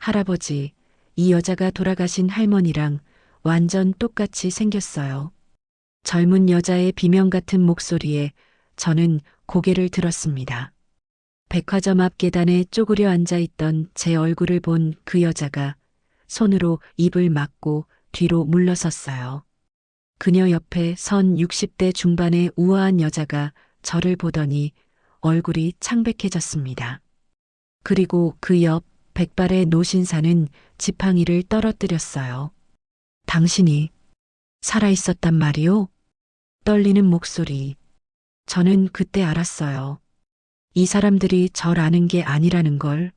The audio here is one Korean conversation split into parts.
할아버지, 이 여자가 돌아가신 할머니랑 완전 똑같이 생겼어요. 젊은 여자의 비명 같은 목소리에 저는 고개를 들었습니다. 백화점 앞 계단에 쪼그려 앉아 있던 제 얼굴을 본 그 여자가 손으로 입을 막고 뒤로 물러섰어요. 그녀 옆에 선 60대 중반의 우아한 여자가 저를 보더니 얼굴이 창백해졌습니다. 그리고 그 옆 백발의 노신사는 지팡이를 떨어뜨렸어요. 당신이 살아있었단 말이오? 떨리는 목소리. 저는 그때 알았어요. 이 사람들이 절 아는 게 아니라는 걸.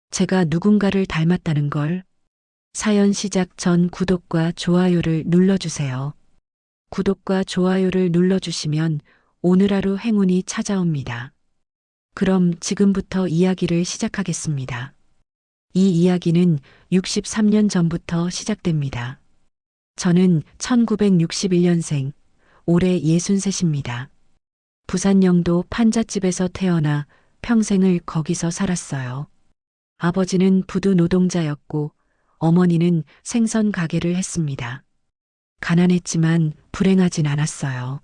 제가 누군가를 닮았다는 걸. 사연 시작 전 구독과 좋아요를 눌러주세요. 구독과 좋아요를 눌러주시면 오늘 하루 행운이 찾아옵니다. 그럼 지금부터 이야기를 시작하겠습니다. 이 이야기는 63년 전부터 시작됩니다. 저는 1961년생, 올해 63입니다. 부산 영도 판잣집에서 태어나 평생을 거기서 살았어요. 아버지는 부두 노동자였고 어머니는 생선 가게를 했습니다. 가난했지만 불행하진 않았어요.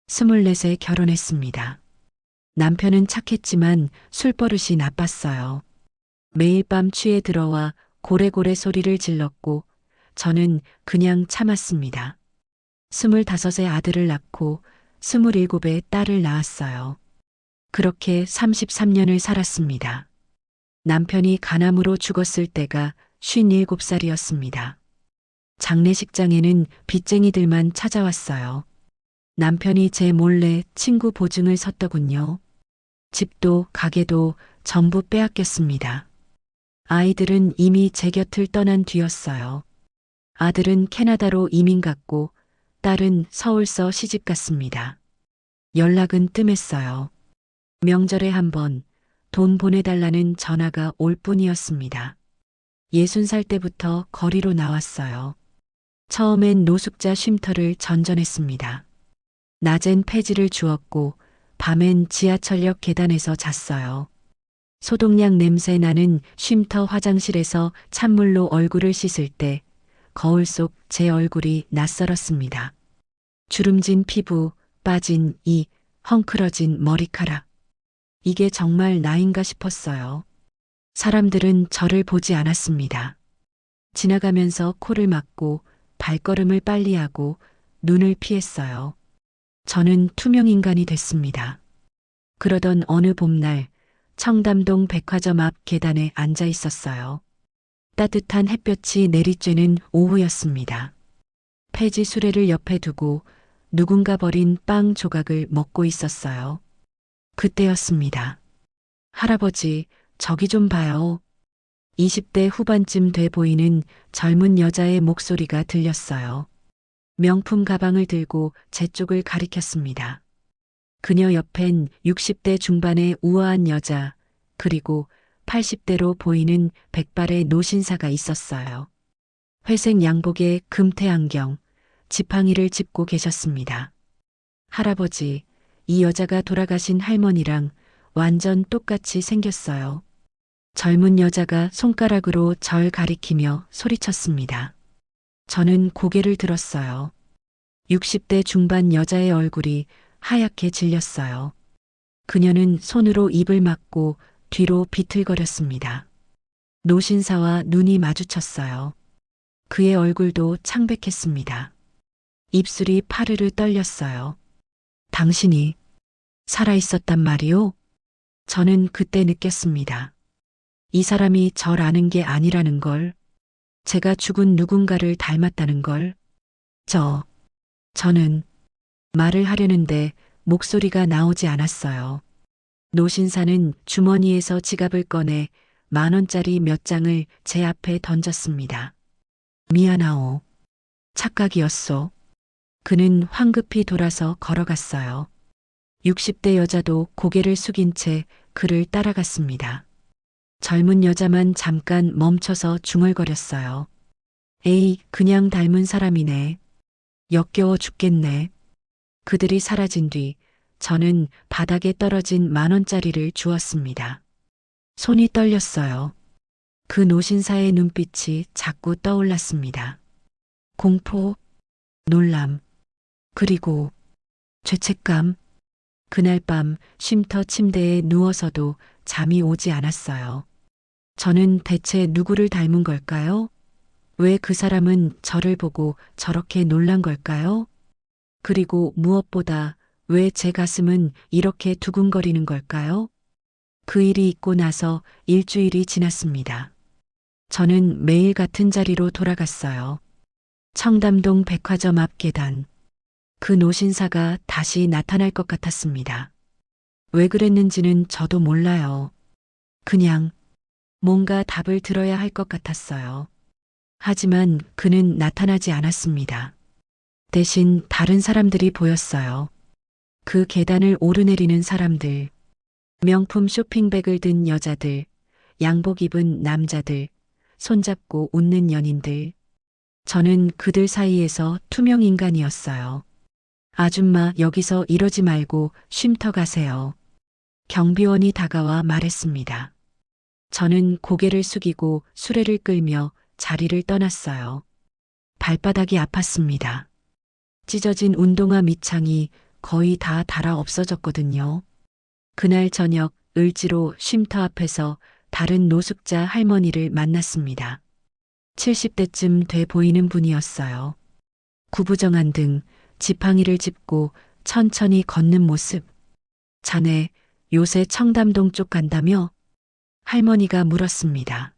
24세 결혼했습니다. 남편은 착했지만 술버릇이 나빴어요. 매일 밤 취해 들어와 고래고래 소리를 질렀고 저는 그냥 참았습니다. 25세 아들을 낳고 27에 딸을 낳았어요. 그렇게 33년을 살았습니다. 남편이 간암으로 죽었을 때가 57살이었습니다. 장례식장에는 빚쟁이들만 찾아왔어요. 남편이 제 몰래 친구 보증을 섰더군요. 집도 가게도 전부 빼앗겼습니다. 아이들은 이미 제 곁을 떠난 뒤였어요. 아들은 캐나다로 이민 갔고 딸은 서울서 시집 갔습니다. 연락은 뜸했어요. 명절에 한 번 돈 보내달라는 전화가 올 뿐이었습니다. 60살 때부터 거리로 나왔어요. 처음엔 노숙자 쉼터를 전전했습니다. 낮엔 폐지를 주었고 밤엔 지하철역 계단에서 잤어요. 소독약 냄새 나는 쉼터 화장실에서 찬물로 얼굴을 씻을 때 거울 속 제 얼굴이 낯설었습니다. 주름진 피부, 빠진 이, 헝클어진 머리카락. 이게 정말 나인가 싶었어요. 사람들은 저를 보지 않았습니다. 지나가면서 코를 막고 발걸음을 빨리 하고 눈을 피했어요. 저는 투명인간이 됐습니다. 그러던 어느 봄날 청담동 백화점 앞 계단에 앉아 있었어요. 따뜻한 햇볕이 내리쬐는 오후였습니다. 폐지 수레를 옆에 두고 누군가 버린 빵 조각을 먹고 있었어요. 그때였습니다. 할아버지, 저기 좀 봐요. 20대 후반쯤 돼 보이는 젊은 여자의 목소리가 들렸어요. 명품 가방을 들고 제 쪽을 가리켰습니다. 그녀 옆엔 60대 중반의 우아한 여자, 그리고 80대로 보이는 백발의 노신사가 있었어요. 회색 양복에 금태 안경, 지팡이를 짚고 계셨습니다. 할아버지, 이 여자가 돌아가신 할머니랑 완전 똑같이 생겼어요. 젊은 여자가 손가락으로 절 가리키며 소리쳤습니다. 저는 고개를 들었어요. 60대 중반 여자의 얼굴이 하얗게 질렸어요. 그녀는 손으로 입을 막고 뒤로 비틀거렸습니다. 노신사와 눈이 마주쳤어요. 그의 얼굴도 창백했습니다. 입술이 파르르 떨렸어요. 당신이 살아있었단 말이오? 저는 그때 느꼈습니다. 이 사람이 절 아는 게 아니라는 걸, 제가 죽은 누군가를 닮았다는 걸. 저는 말을 하려는데 목소리가 나오지 않았어요. 노신사는 주머니에서 지갑을 꺼내 10,000원짜리 몇 장을 제 앞에 던졌습니다. 미안하오. 착각이었소. 그는 황급히 돌아서 걸어갔어요. 60대 여자도 고개를 숙인 채 그를 따라갔습니다. 젊은 여자만 잠깐 멈춰서 중얼거렸어요. 에이, 그냥 닮은 사람이네. 역겨워 죽겠네. 그들이 사라진 뒤 저는 바닥에 떨어진 10,000원짜리를 주었습니다. 손이 떨렸어요. 그 노신사의 눈빛이 자꾸 떠올랐습니다. 공포, 놀람, 그리고 죄책감. 그날 밤 쉼터 침대에 누워서도 잠이 오지 않았어요. 저는 대체 누구를 닮은 걸까요? 왜 그 사람은 저를 보고 저렇게 놀란 걸까요? 그리고 무엇보다 왜 제 가슴은 이렇게 두근거리는 걸까요? 그 일이 있고 나서 일주일이 지났습니다. 저는 매일 같은 자리로 돌아갔어요. 청담동 백화점 앞 계단. 그 노신사가 다시 나타날 것 같았습니다. 왜 그랬는지는 저도 몰라요. 그냥 뭔가 답을 들어야 할 것 같았어요. 하지만 그는 나타나지 않았습니다. 대신 다른 사람들이 보였어요. 그 계단을 오르내리는 사람들, 명품 쇼핑백을 든 여자들, 양복 입은 남자들, 손잡고 웃는 연인들. 저는 그들 사이에서 투명 인간이었어요. 아줌마, 여기서 이러지 말고 쉼터 가세요. 경비원이 다가와 말했습니다. 저는 고개를 숙이고 수레를 끌며 자리를 떠났어요. 발바닥이 아팠습니다. 찢어진 운동화 밑창이 거의 다 닳아 없어졌거든요. 그날 저녁 을지로 쉼터 앞에서 다른 노숙자 할머니를 만났습니다. 70대쯤 돼 보이는 분이었어요. 구부정한 등, 지팡이를 짚고 천천히 걷는 모습. 자네, 요새 청담동 쪽 간다며? 할머니가 물었습니다.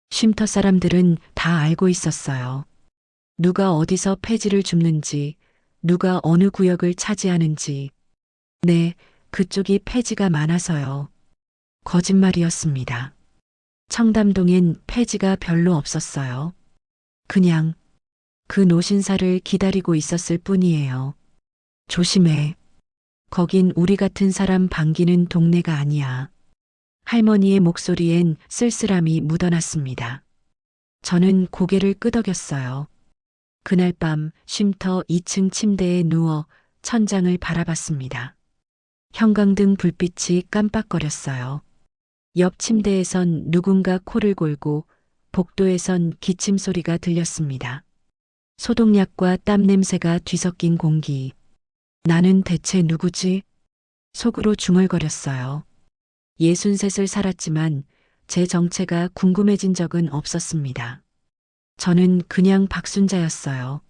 쉼터 사람들은 다 알고 있었어요. 누가 어디서 폐지를 줍는지, 누가 어느 구역을 차지하는지. 네, 그쪽이 폐지가 많아서요. 거짓말이었습니다. 청담동엔 폐지가 별로 없었어요. 그냥 그 노신사를 기다리고 있었을 뿐이에요. 조심해. 거긴 우리 같은 사람 반기는 동네가 아니야. 할머니의 목소리엔 쓸쓸함이 묻어났습니다. 저는 고개를 끄덕였어요. 그날 밤 쉼터 2층 침대에 누워 천장을 바라봤습니다. 형광등 불빛이 깜빡거렸어요. 옆 침대에선 누군가 코를 골고 복도에선 기침 소리가 들렸습니다. 소독약과 땀 냄새가 뒤섞인 공기. 나는 대체 누구지? 속으로 중얼거렸어요. 63을 살았지만 제 정체가 궁금해진 적은 없었습니다. 저는 그냥 박순자였어요.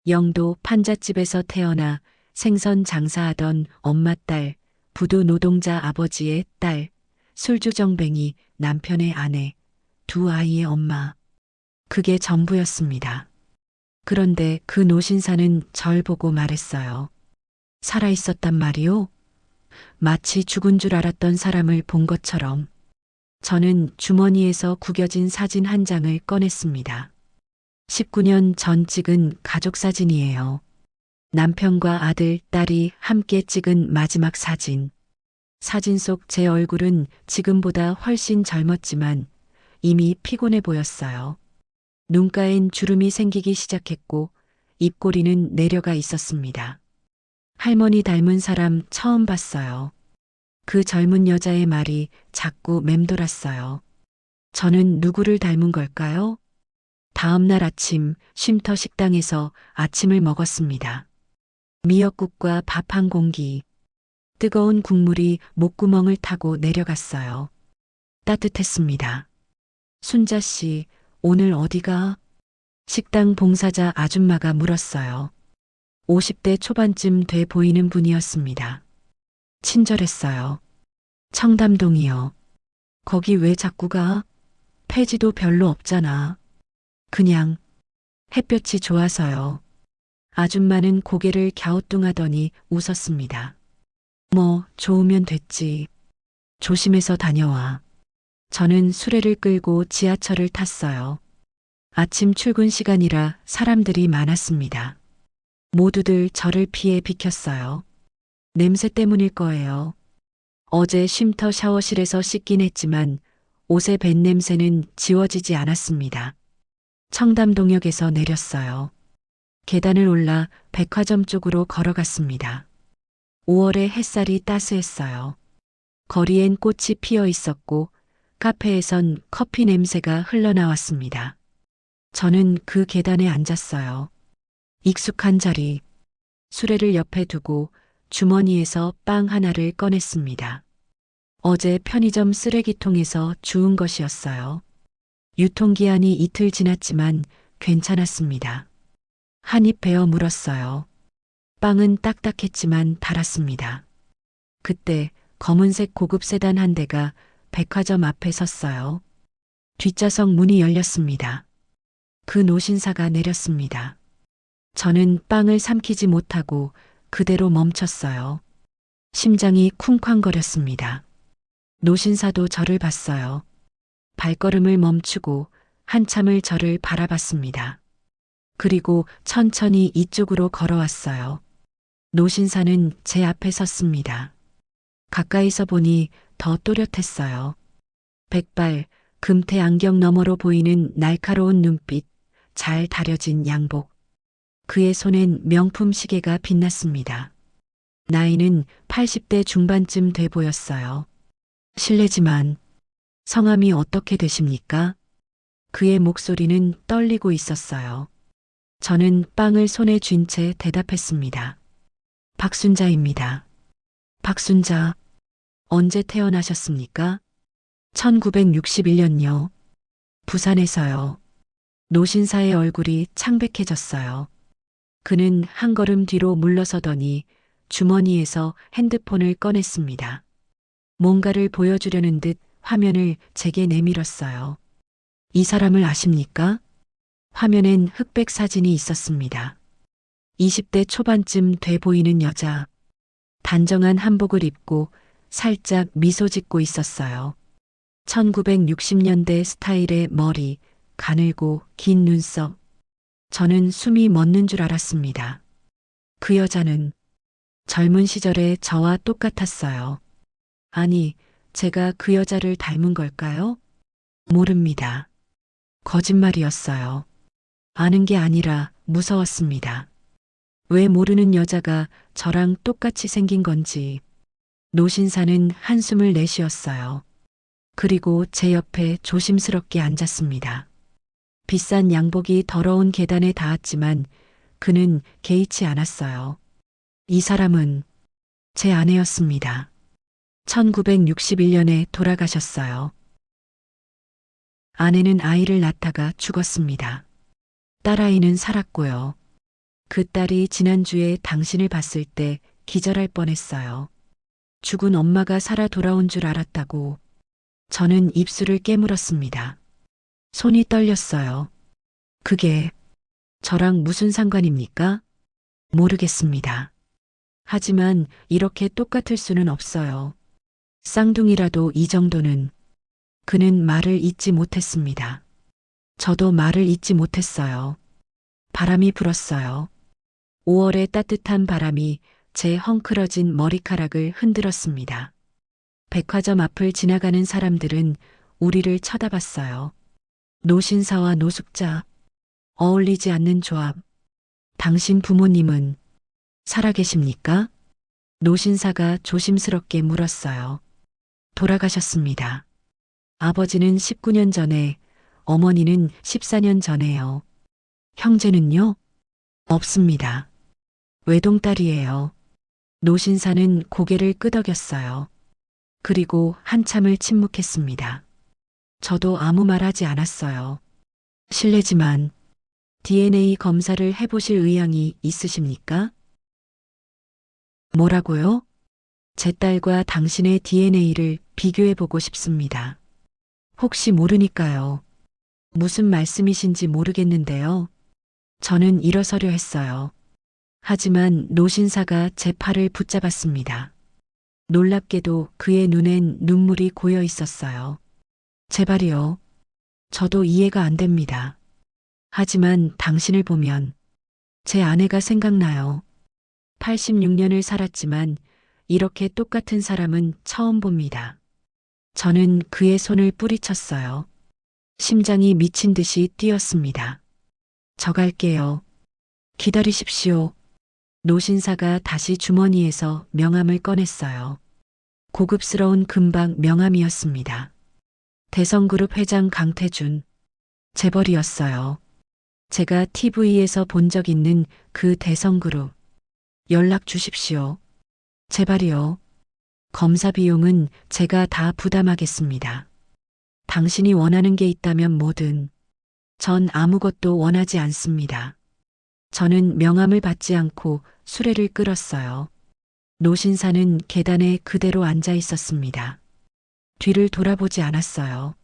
영도 판잣집에서 태어나 생선 장사하던 엄마 딸, 부두 노동자 아버지의 딸, 술주정뱅이 남편의 아내, 두 아이의 엄마. 그게 전부였습니다. 그런데 그 노신사는 절 보고 말했어요. 살아있었단 말이오? 마치 죽은 줄 알았던 사람을 본 것처럼. 저는 주머니에서 구겨진 사진 한 장을 꺼냈습니다. 19년 전 찍은 가족 사진이에요. 남편과 아들, 딸이 함께 찍은 마지막 사진. 사진 속 제 얼굴은 지금보다 훨씬 젊었지만 이미 피곤해 보였어요. 눈가엔 주름이 생기기 시작했고 입꼬리는 내려가 있었습니다. 할머니 닮은 사람 처음 봤어요. 그 젊은 여자의 말이 자꾸 맴돌았어요. 저는 누구를 닮은 걸까요? 다음 날 아침 쉼터 식당에서 아침을 먹었습니다. 미역국과 밥 한 공기. 뜨거운 국물이 목구멍을 타고 내려갔어요. 따뜻했습니다. 순자 씨, 오늘 어디가? 식당 봉사자 아줌마가 물었어요. 50대 초반쯤 돼 보이는 분이었습니다. 친절했어요. 청담동이요. 거기 왜 자꾸 가? 폐지도 별로 없잖아. 그냥 햇볕이 좋아서요. 아줌마는 고개를 갸우뚱하더니 웃었습니다. 뭐 좋으면 됐지. 조심해서 다녀와. 저는 수레를 끌고 지하철을 탔어요. 아침 출근 시간이라 사람들이 많았습니다. 모두들 저를 피해 비켰어요. 냄새 때문일 거예요. 어제 쉼터 샤워실에서 씻긴 했지만 옷의 밴 냄새는 지워지지 않았습니다. 청담동역에서 내렸어요. 계단을 올라 백화점 쪽으로 걸어갔습니다. 5월의 햇살이 따스했어요. 거리엔 꽃이 피어 있었고 카페에선 커피 냄새가 흘러나왔습니다. 저는 그 계단에 앉았어요. 익숙한 자리, 수레를 옆에 두고 주머니에서 빵 하나를 꺼냈습니다. 어제 편의점 쓰레기통에서 주운 것이었어요. 유통기한이 이틀 지났지만 괜찮았습니다. 한 입 베어 물었어요. 빵은 딱딱했지만 달았습니다. 그때 검은색 고급 세단 한 대가 백화점 앞에 섰어요. 뒷좌석 문이 열렸습니다. 그 노신사가 내렸습니다. 저는 빵을 삼키지 못하고 그대로 멈췄어요. 심장이 쿵쾅거렸습니다. 노신사도 저를 봤어요. 발걸음을 멈추고 한참을 저를 바라봤습니다. 그리고 천천히 이쪽으로 걸어왔어요. 노신사는 제 앞에 섰습니다. 가까이서 보니 더 또렷했어요. 백발, 금태 안경 너머로 보이는 날카로운 눈빛, 잘 다려진 양복. 그의 손엔 명품 시계가 빛났습니다. 나이는 80대 중반쯤 돼 보였어요. 실례지만 성함이 어떻게 되십니까? 그의 목소리는 떨리고 있었어요. 저는 빵을 손에 쥔 채 대답했습니다. 박순자입니다. 박순자, 언제 태어나셨습니까? 1961년요. 부산에서요. 노신사의 얼굴이 창백해졌어요. 그는 한 걸음 뒤로 물러서더니 주머니에서 핸드폰을 꺼냈습니다. 뭔가를 보여주려는 듯 화면을 제게 내밀었어요. 이 사람을 아십니까? 화면엔 흑백 사진이 있었습니다. 20대 초반쯤 돼 보이는 여자. 단정한 한복을 입고 살짝 미소 짓고 있었어요. 1960년대 스타일의 머리, 가늘고 긴 눈썹. 저는 숨이 멎는 줄 알았습니다. 그 여자는 젊은 시절의 저와 똑같았어요. 아니, 제가 그 여자를 닮은 걸까요? 모릅니다. 거짓말이었어요. 아는 게 아니라 무서웠습니다. 왜 모르는 여자가 저랑 똑같이 생긴 건지. 노신사는 한숨을 내쉬었어요. 그리고 제 옆에 조심스럽게 앉았습니다. 비싼 양복이 더러운 계단에 닿았지만 그는 개의치 않았어요. 이 사람은 제 아내였습니다. 1961년에 돌아가셨어요. 아내는 아이를 낳다가 죽었습니다. 딸아이는 살았고요. 그 딸이 지난주에 당신을 봤을 때 기절할 뻔했어요. 죽은 엄마가 살아 돌아온 줄 알았다고. 저는 입술을 깨물었습니다. 손이 떨렸어요. 그게 저랑 무슨 상관입니까? 모르겠습니다. 하지만 이렇게 똑같을 수는 없어요. 쌍둥이라도 이 정도는. 그는 말을 잇지 못했습니다. 저도 말을 잇지 못했어요. 바람이 불었어요. 5월의 따뜻한 바람이 제 헝클어진 머리카락을 흔들었습니다. 백화점 앞을 지나가는 사람들은 우리를 쳐다봤어요. 노신사와 노숙자, 어울리지 않는 조합. 당신 부모님은 살아계십니까? 노신사가 조심스럽게 물었어요. 돌아가셨습니다. 아버지는 19년 전에, 어머니는 14년 전에요. 형제는요? 없습니다. 외동딸이에요. 노신사는 고개를 끄덕였어요. 그리고 한참을 침묵했습니다. 저도 아무 말 하지 않았어요. 실례지만 DNA 검사를 해보실 의향이 있으십니까? 뭐라고요? 제 딸과 당신의 DNA를 비교해보고 싶습니다. 혹시 모르니까요. 무슨 말씀이신지 모르겠는데요. 저는 일어서려 했어요. 하지만 노신사가 제 팔을 붙잡았습니다. 놀랍게도 그의 눈엔 눈물이 고여 있었어요. 제발이요. 저도 이해가 안 됩니다. 하지만 당신을 보면 제 아내가 생각나요. 86년을 살았지만 이렇게 똑같은 사람은 처음 봅니다. 저는 그의 손을 뿌리쳤어요. 심장이 미친 듯이 뛰었습니다. 저 갈게요. 기다리십시오. 노신사가 다시 주머니에서 명함을 꺼냈어요. 고급스러운 금박 명함이었습니다. 대성그룹 회장 강태준. 재벌이었어요. 제가 TV에서 본 적 있는 그 대성그룹. 연락 주십시오. 제발이요. 검사 비용은 제가 다 부담하겠습니다. 당신이 원하는 게 있다면 뭐든. 전 아무것도 원하지 않습니다. 저는 명함을 받지 않고 수레를 끌었어요. 노신사는 계단에 그대로 앉아 있었습니다. 뒤를 돌아보지 않았어요.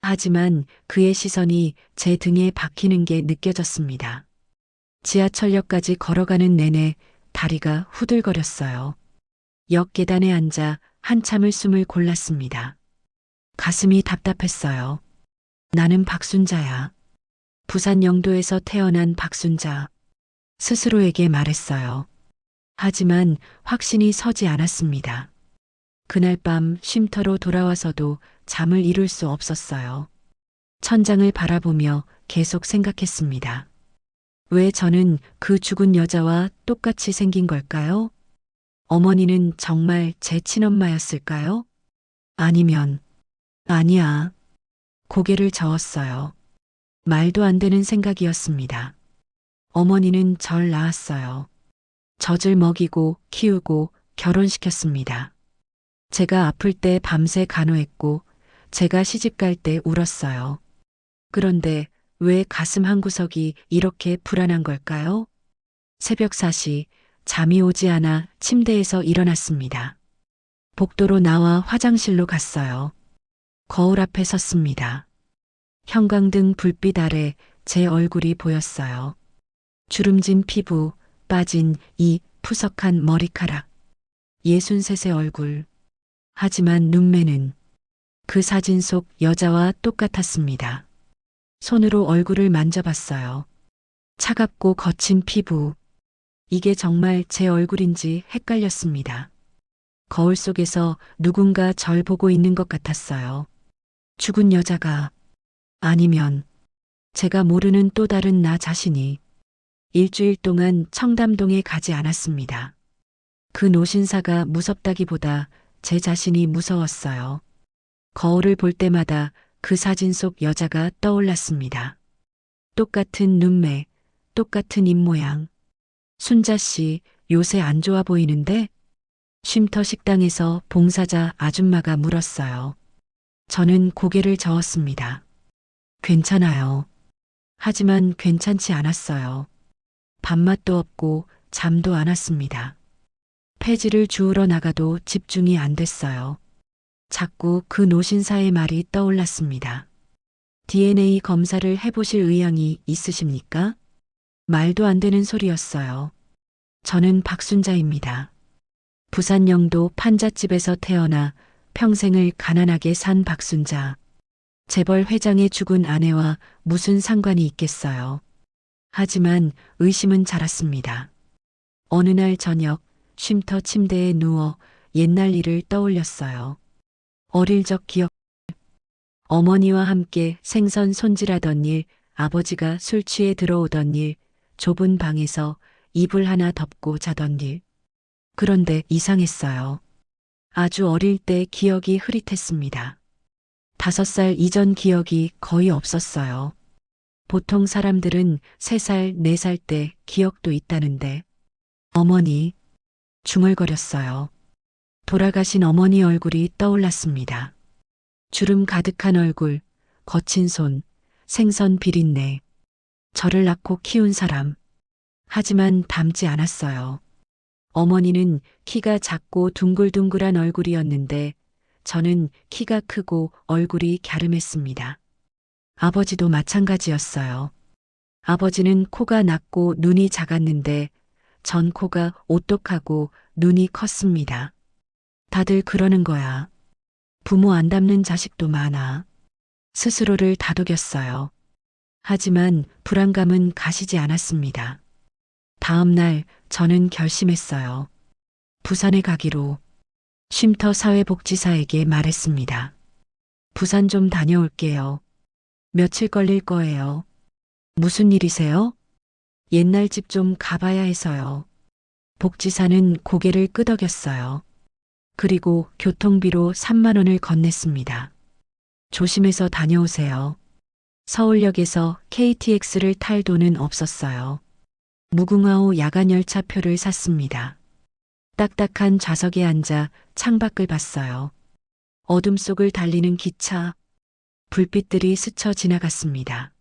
하지만 그의 시선이 제 등에 박히는 게 느껴졌습니다. 지하철역까지 걸어가는 내내 다리가 후들거렸어요. 역 계단에 앉아 한참을 숨을 골랐습니다. 가슴이 답답했어요. 나는 박순자야. 부산 영도에서 태어난 박순자. 스스로에게 말했어요. 하지만 확신이 서지 않았습니다. 그날 밤 쉼터로 돌아와서도 잠을 이룰 수 없었어요. 천장을 바라보며 계속 생각했습니다. 왜 저는 그 죽은 여자와 똑같이 생긴 걸까요? 어머니는 정말 제 친엄마였을까요? 아니면, 아니야. 고개를 저었어요. 말도 안 되는 생각이었습니다. 어머니는 절 낳았어요. 젖을 먹이고 키우고 결혼시켰습니다. 제가 아플 때 밤새 간호했고 제가 시집갈 때 울었어요. 그런데 왜 가슴 한구석이 이렇게 불안한 걸까요? 새벽 4시 잠이 오지 않아 침대에서 일어났습니다. 복도로 나와 화장실로 갔어요. 거울 앞에 섰습니다. 형광등 불빛 아래 제 얼굴이 보였어요. 주름진 피부, 빠진 이 푸석한 머리카락. 63의 얼굴. 하지만 눈매는 그 사진 속 여자와 똑같았습니다. 손으로 얼굴을 만져봤어요. 차갑고 거친 피부. 이게 정말 제 얼굴인지 헷갈렸습니다. 거울 속에서 누군가 절 보고 있는 것 같았어요. 죽은 여자가 아니면 제가 모르는 또 다른 나 자신이. 일주일 동안 청담동에 가지 않았습니다. 그 노신사가 무섭다기보다 제 자신이 무서웠어요. 거울을 볼 때마다 그 사진 속 여자가 떠올랐습니다. 똑같은 눈매, 똑같은 입모양. 순자 씨, 요새 안 좋아 보이는데? 쉼터 식당에서 봉사자 아줌마가 물었어요. 저는 고개를 저었습니다. 괜찮아요. 하지만 괜찮지 않았어요. 밥맛도 없고 잠도 안 왔습니다. 폐지를 주우러 나가도 집중이 안 됐어요. 자꾸 그 노신사의 말이 떠올랐습니다. DNA 검사를 해보실 의향이 있으십니까? 말도 안 되는 소리였어요. 저는 박순자입니다. 부산 영도 판잣집에서 태어나 평생을 가난하게 산 박순자. 재벌 회장의 죽은 아내와 무슨 상관이 있겠어요. 하지만 의심은 자랐습니다. 어느 날 저녁 쉼터 침대에 누워 옛날 일을 떠올렸어요. 어릴 적 기억. 어머니와 함께 생선 손질하던 일, 아버지가 술 취해 들어오던 일, 좁은 방에서 이불 하나 덮고 자던 일. 그런데 이상했어요. 아주 어릴 때 기억이 흐릿했습니다. 5살 이전 기억이 거의 없었어요. 보통 사람들은 3살, 4살 때 기억도 있다는데 어머니, 중얼거렸어요. 돌아가신 어머니 얼굴이 떠올랐습니다. 주름 가득한 얼굴, 거친 손, 생선 비린내. 저를 낳고 키운 사람. 하지만 닮지 않았어요. 어머니는 키가 작고 둥글둥글한 얼굴이었는데 저는 키가 크고 얼굴이 갸름했습니다. 아버지도 마찬가지였어요. 아버지는 코가 낮고 눈이 작았는데 전 코가 오똑하고 눈이 컸습니다. 다들 그러는 거야. 부모 안 닮는 자식도 많아. 스스로를 다독였어요. 하지만 불안감은 가시지 않았습니다. 다음 날 저는 결심했어요. 부산에 가기로. 쉼터 사회복지사에게 말했습니다. 부산 좀 다녀올게요. 며칠 걸릴 거예요. 무슨 일이세요? 옛날 집 좀 가봐야 해서요. 복지사는 고개를 끄덕였어요. 그리고 교통비로 3만 원을 건넸습니다. 조심해서 다녀오세요. 서울역에서 KTX를 탈 돈은 없었어요. 무궁화호 야간열차표를 샀습니다. 딱딱한 좌석에 앉아 창밖을 봤어요. 어둠 속을 달리는 기차, 불빛들이 스쳐 지나갔습니다.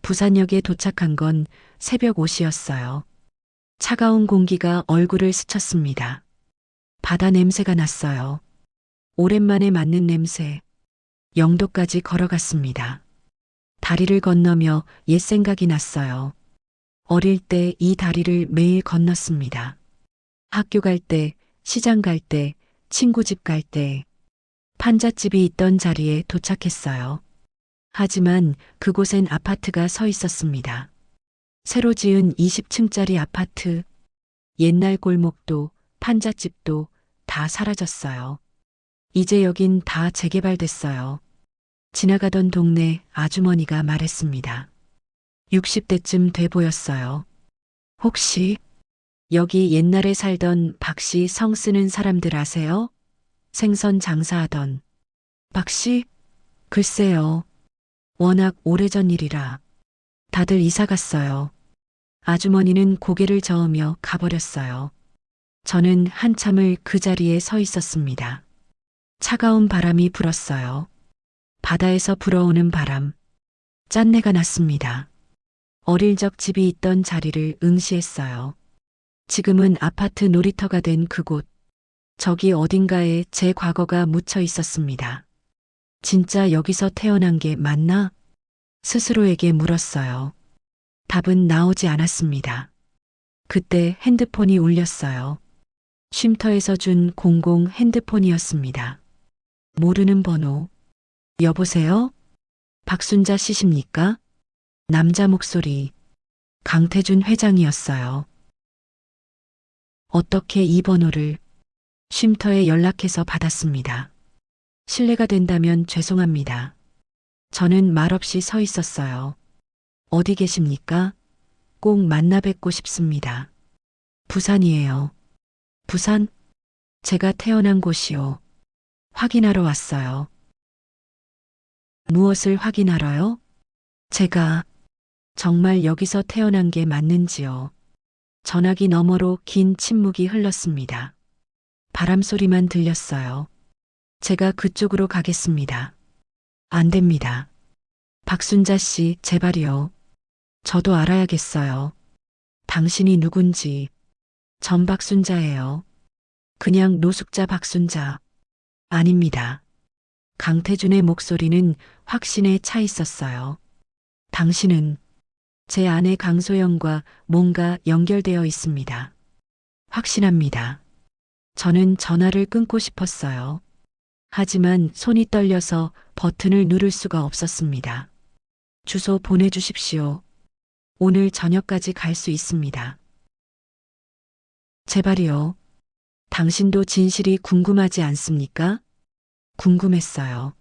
부산역에 도착한 건 새벽 5시였어요. 차가운 공기가 얼굴을 스쳤습니다. 바다 냄새가 났어요. 오랜만에 맡는 냄새. 영도까지 걸어갔습니다. 다리를 건너며 옛 생각이 났어요. 어릴 때 이 다리를 매일 건넜습니다. 학교 갈 때, 시장 갈 때, 친구 집 갈 때, 판잣집이 있던 자리에 도착했어요. 하지만 그곳엔 아파트가 서 있었습니다. 새로 지은 20층짜리 아파트. 옛날 골목도 판잣집도 다 사라졌어요. 이제 여긴 다 재개발됐어요. 지나가던 동네 아주머니가 말했습니다. 60대쯤 돼 보였어요. 혹시 여기 옛날에 살던 박씨 성 쓰는 사람들 아세요? 생선 장사하던 박씨? 글쎄요. 워낙 오래전 일이라 다들 이사 갔어요. 아주머니는 고개를 저으며 가버렸어요. 저는 한참을 그 자리에 서 있었습니다. 차가운 바람이 불었어요. 바다에서 불어오는 바람. 짠내가 났습니다. 어릴 적 집이 있던 자리를 응시했어요. 지금은 아파트 놀이터가 된 그곳. 저기 어딘가에 제 과거가 묻혀 있었습니다. 진짜 여기서 태어난 게 맞나? 스스로에게 물었어요. 답은 나오지 않았습니다. 그때 핸드폰이 울렸어요. 쉼터에서 준 공공 핸드폰이었습니다. 모르는 번호. 여보세요? 박순자 씨십니까? 남자 목소리. 강태준 회장이었어요. 어떻게 이 번호를? 쉼터에 연락해서 받았습니다. 실례가 된다면 죄송합니다. 저는 말없이 서 있었어요. 어디 계십니까? 꼭 만나 뵙고 싶습니다. 부산이에요. 부산? 제가 태어난 곳이요. 확인하러 왔어요. 무엇을 확인하러요? 제가 정말 여기서 태어난 게 맞는지요. 전화기 너머로 긴 침묵이 흘렀습니다. 바람 소리만 들렸어요. 제가 그쪽으로 가겠습니다. 안 됩니다. 박순자 씨, 제발이요. 저도 알아야겠어요. 당신이 누군지. 전 박순자예요. 그냥 노숙자 박순자. 아닙니다. 강태준의 목소리는 확신에 차 있었어요. 당신은 제 아내 강소영과 뭔가 연결되어 있습니다. 확신합니다. 저는 전화를 끊고 싶었어요. 하지만 손이 떨려서 버튼을 누를 수가 없었습니다. 주소 보내주십시오. 오늘 저녁까지 갈 수 있습니다. 제발이요. 당신도 진실이 궁금하지 않습니까? 궁금했어요.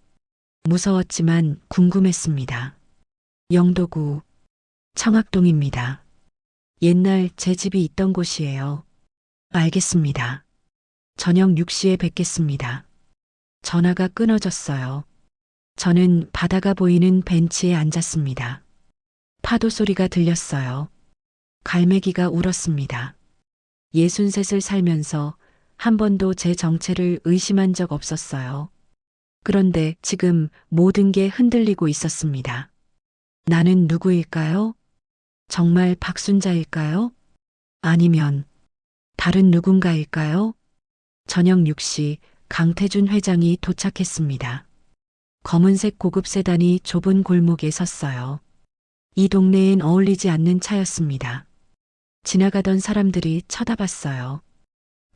무서웠지만 궁금했습니다. 영도구 청학동입니다. 옛날 제 집이 있던 곳이에요. 알겠습니다. 저녁 6시에 뵙겠습니다. 전화가 끊어졌어요. 저는 바다가 보이는 벤치에 앉았습니다. 파도 소리가 들렸어요. 갈매기가 울었습니다. 63을 살면서 한 번도 제 정체를 의심한 적 없었어요. 그런데 지금 모든 게 흔들리고 있었습니다. 나는 누구일까요? 정말 박순자일까요? 아니면 다른 누군가일까요? 저녁 6시 강태준 회장이 도착했습니다. 검은색 고급 세단이 좁은 골목에 섰어요. 이 동네엔 어울리지 않는 차였습니다. 지나가던 사람들이 쳐다봤어요.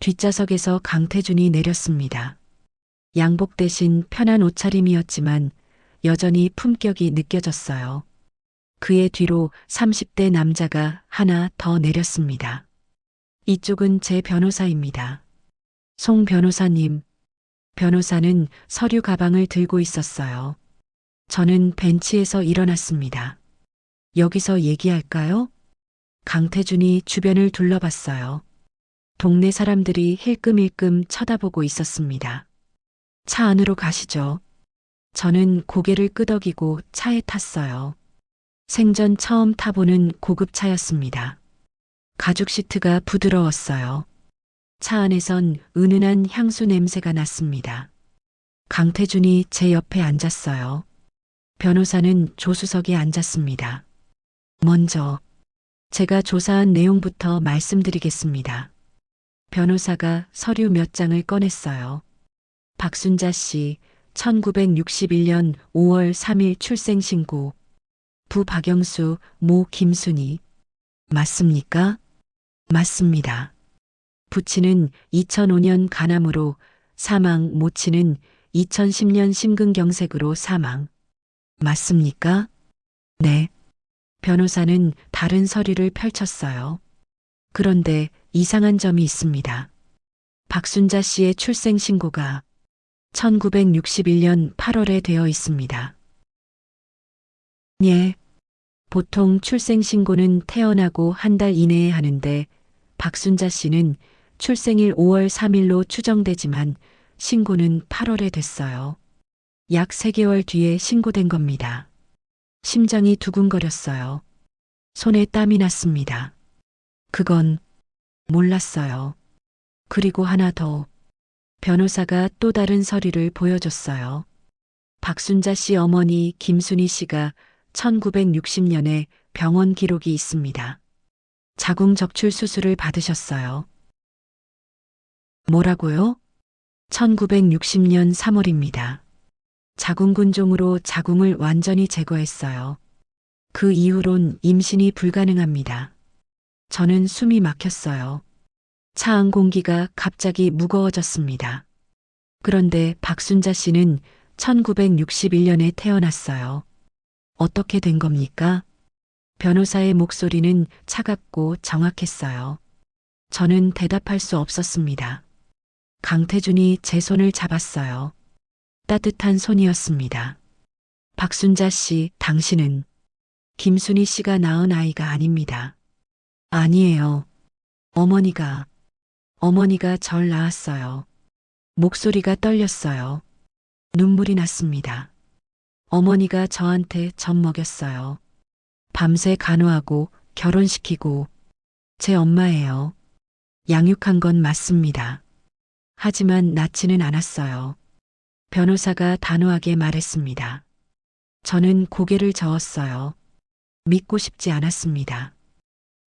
뒷좌석에서 강태준이 내렸습니다. 양복 대신 편한 옷차림이었지만 여전히 품격이 느껴졌어요. 그의 뒤로 30대 남자가 하나 더 내렸습니다. 이쪽은 제 변호사입니다. 송 변호사님. 변호사는 서류 가방을 들고 있었어요. 저는 벤치에서 일어났습니다. 여기서 얘기할까요? 강태준이 주변을 둘러봤어요. 동네 사람들이 힐끔힐끔 쳐다보고 있었습니다. 차 안으로 가시죠. 저는 고개를 끄덕이고 차에 탔어요. 생전 처음 타보는 고급 차였습니다. 가죽 시트가 부드러웠어요. 차 안에선 은은한 향수 냄새가 났습니다. 강태준이 제 옆에 앉았어요. 변호사는 조수석에 앉았습니다. 먼저 제가 조사한 내용부터 말씀드리겠습니다. 변호사가 서류 몇 장을 꺼냈어요. 박순자 씨, 1961년 5월 3일 출생신고. 부 박영수, 모 김순희. 맞습니까? 맞습니다. 부친은 2005년 간암으로 사망, 모친은 2010년 심근경색으로 사망. 맞습니까? 네. 변호사는 다른 서류를 펼쳤어요. 그런데 이상한 점이 있습니다. 박순자 씨의 출생신고가 1961년 8월에 되어 있습니다. 예. 보통 출생신고는 태어나고 한 달 이내에 하는데 박순자 씨는 출생일 5월 3일로 추정되지만 신고는 8월에 됐어요. 약 3개월 뒤에 신고된 겁니다. 심장이 두근거렸어요. 손에 땀이 났습니다. 그건 몰랐어요. 그리고 하나 더. 변호사가 또 다른 서류를 보여줬어요. 박순자 씨 어머니 김순희 씨가 1960년에 병원 기록이 있습니다. 자궁 적출 수술을 받으셨어요. 뭐라고요? 1960년 3월입니다. 자궁근종으로 자궁을 완전히 제거했어요. 그 이후론 임신이 불가능합니다. 저는 숨이 막혔어요. 차 안 공기가 갑자기 무거워졌습니다. 그런데 박순자 씨는 1961년에 태어났어요. 어떻게 된 겁니까? 변호사의 목소리는 차갑고 정확했어요. 저는 대답할 수 없었습니다. 강태준이 제 손을 잡았어요. 따뜻한 손이었습니다. 박순자 씨, 당신은 김순희 씨가 낳은 아이가 아닙니다. 아니에요. 어머니가 절 낳았어요. 목소리가 떨렸어요. 눈물이 났습니다. 어머니가 저한테 젖 먹였어요. 밤새 간호하고 결혼시키고 제 엄마예요. 양육한 건 맞습니다. 하지만 낳지는 않았어요. 변호사가 단호하게 말했습니다. 저는 고개를 저었어요. 믿고 싶지 않았습니다.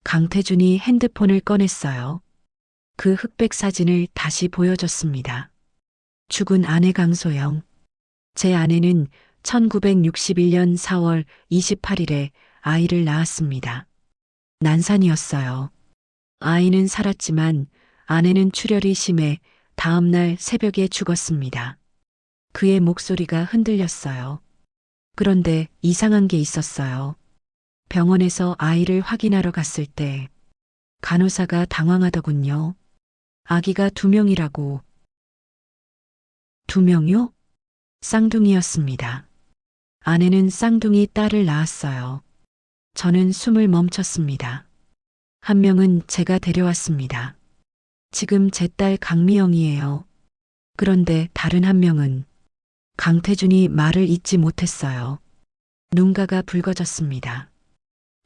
강태준이 핸드폰을 꺼냈어요. 그 흑백 사진을 다시 보여줬습니다. 죽은 아내 강소영. 제 아내는 1961년 4월 28일에 아이를 낳았습니다. 난산이었어요. 아이는 살았지만 아내는 출혈이 심해 다음 날 새벽에 죽었습니다. 그의 목소리가 흔들렸어요. 그런데 이상한 게 있었어요. 병원에서 아이를 확인하러 갔을 때 간호사가 당황하더군요. 아기가 2명이라고. 2명이요? 쌍둥이였습니다. 아내는 쌍둥이 딸을 낳았어요. 저는 숨을 멈췄습니다. 한 명은 제가 데려왔습니다. 지금 제 딸 강미영이에요. 그런데 다른 한 명은 강태준이 말을 잇지 못했어요. 눈가가 붉어졌습니다.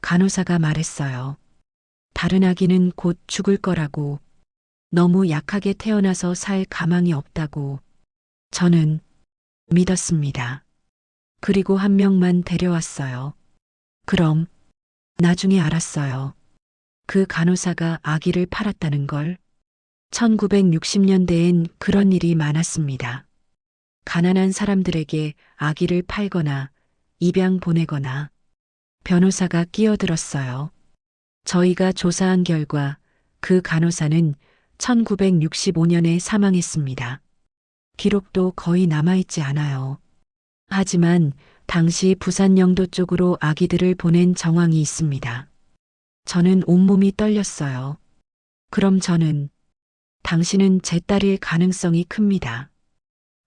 간호사가 말했어요. 다른 아기는 곧 죽을 거라고. 너무 약하게 태어나서 살 가망이 없다고. 저는 믿었습니다. 그리고 한 명만 데려왔어요. 그럼 나중에 알았어요. 그 간호사가 아기를 팔았다는 걸. 1960년대엔 그런 일이 많았습니다. 가난한 사람들에게 아기를 팔거나 입양 보내거나. 변호사가 끼어들었어요. 저희가 조사한 결과 그 간호사는 1965년에 사망했습니다. 기록도 거의 남아있지 않아요. 하지만 당시 부산 영도 쪽으로 아기들을 보낸 정황이 있습니다. 저는 온몸이 떨렸어요. 그럼 당신은 제 딸일 가능성이 큽니다.